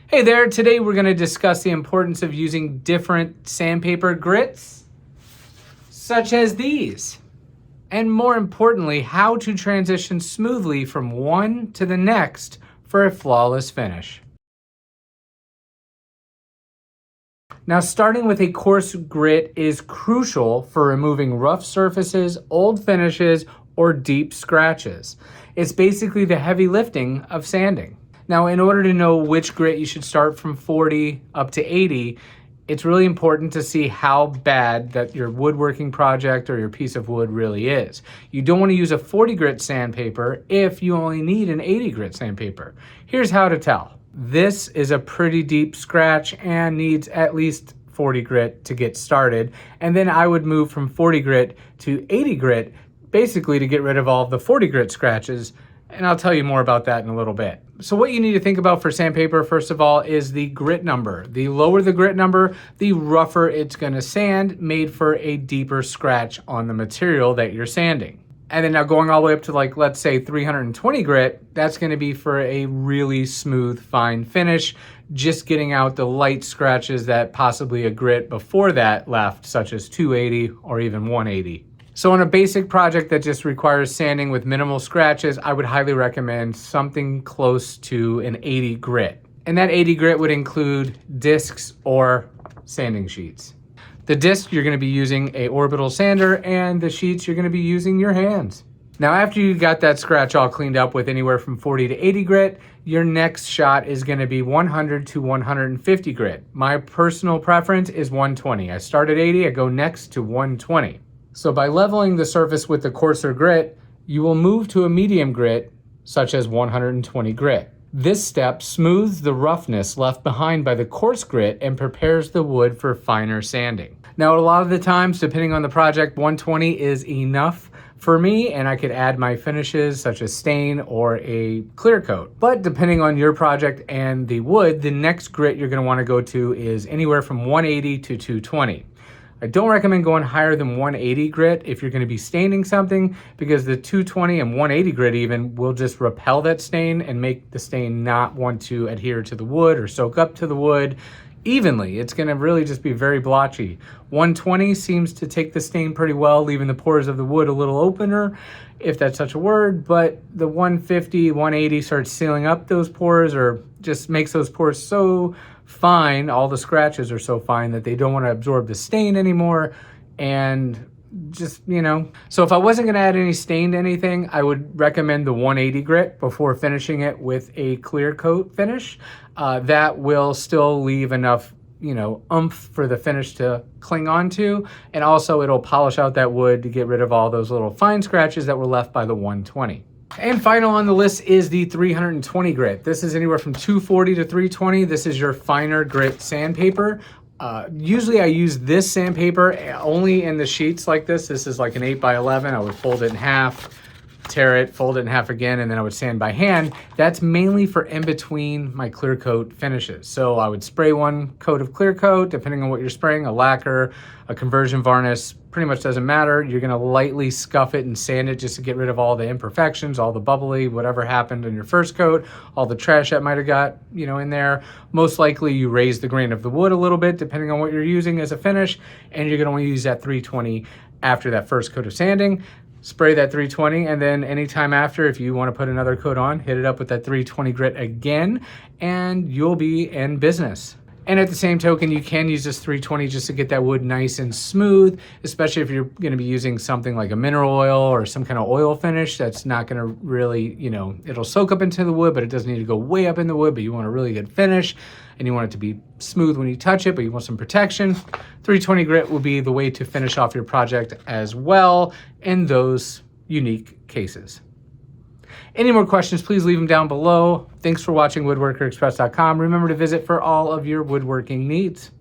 Hey there, today we're going to discuss the importance of using different sandpaper grits, such as these, and more importantly, how to transition smoothly from one to the next for a flawless finish. Now, starting with a coarse grit is crucial for removing rough surfaces, old finishes, or deep scratches. It's basically the heavy lifting of sanding. Now, in order to know which grit you should start from 40 up to 80, it's really important to see how bad that your woodworking project or your piece of wood really is. You don't want to use a 40 grit sandpaper if you only need an 80 grit sandpaper. Here's how to tell. This is a pretty deep scratch and needs at least 40 grit to get started. And then I would move from 40 grit to 80 grit, basically to get rid of all of the 40 grit scratches. And I'll tell you more about that in a little bit. So what you need to think about for sandpaper, first of all, is the grit number. The lower the grit number, the rougher it's going to sand, made for a deeper scratch on the material that you're sanding. And then now going all the way up to, like, let's say 320 grit, that's going to be for a really smooth, fine finish, just getting out the light scratches that possibly a grit before that left, such as 280 or even 180. So on a basic project that just requires sanding with minimal scratches, I would highly recommend something close to an 80 grit. And that 80 grit would include discs or sanding sheets. The disc, you're going to be using a orbital sander, and the sheets, you're going to be using your hands. Now, after you got that scratch all cleaned up with anywhere from 40 to 80 grit, your next shot is going to be 100 to 150 grit. My personal preference is 120. I start at 80, I go next to 120. So by leveling the surface with the coarser grit, you will move to a medium grit, such as 120 grit. This step smooths the roughness left behind by the coarse grit and prepares the wood for finer sanding. Now, a lot of the times, depending on the project, 120 is enough for me, and I could add my finishes such as stain or a clear coat. But depending on your project and the wood, the next grit you're going to want to go to is anywhere from 180 to 220. I don't recommend going higher than 180 grit if you're going to be staining something, because the 220 and 180 grit even will just repel that stain and make the stain not want to adhere to the wood or soak up to the wood evenly. It's going to really just be very blotchy. 120 seems to take the stain pretty well, leaving the pores of the wood a little opener, if that's such a word, but the 150, 180 starts sealing up those pores, or just makes those pores so fine, all the scratches are so fine that they don't want to absorb the stain anymore, and just, So if I wasn't going to add any stain to anything, I would recommend the 180 grit before finishing it with a clear coat finish. That will still leave enough oomph for the finish to cling on to, and also it'll polish out that wood to get rid of all those little fine scratches that were left by the 120. And final on the list is the 320 grit. This is anywhere from 240 to 320. This is your finer grit sandpaper. Usually I use this sandpaper only in the sheets like this. This is like an 8x11. I would fold it in half, tear it, fold it in half again, and then I would sand by hand. That's mainly for in between my clear coat finishes. So I would spray one coat of clear coat, depending on what you're spraying, a lacquer, a conversion varnish, pretty much doesn't matter. You're gonna lightly scuff it and sand it just to get rid of all the imperfections, all the bubbly, whatever happened in your first coat, all the trash that might've got, in there. Most likely you raise the grain of the wood a little bit, depending on what you're using as a finish, and you're gonna wanna use that 320 after that first coat of sanding. Spray that 320, and then anytime after, if you want to put another coat on, hit it up with that 320 grit again, and you'll be in business. And at the same token, you can use this 320 just to get that wood nice and smooth, especially if you're going to be using something like a mineral oil or some kind of oil finish that's not going to really, it'll soak up into the wood, but it doesn't need to go way up in the wood, but you want a really good finish, and you want it to be smooth when you touch it, but you want some protection. 320 grit will be the way to finish off your project as well in those unique cases. Any more questions, please leave them down below. Thanks for watching Woodworker, Express.com. Remember to visit for all of your woodworking needs.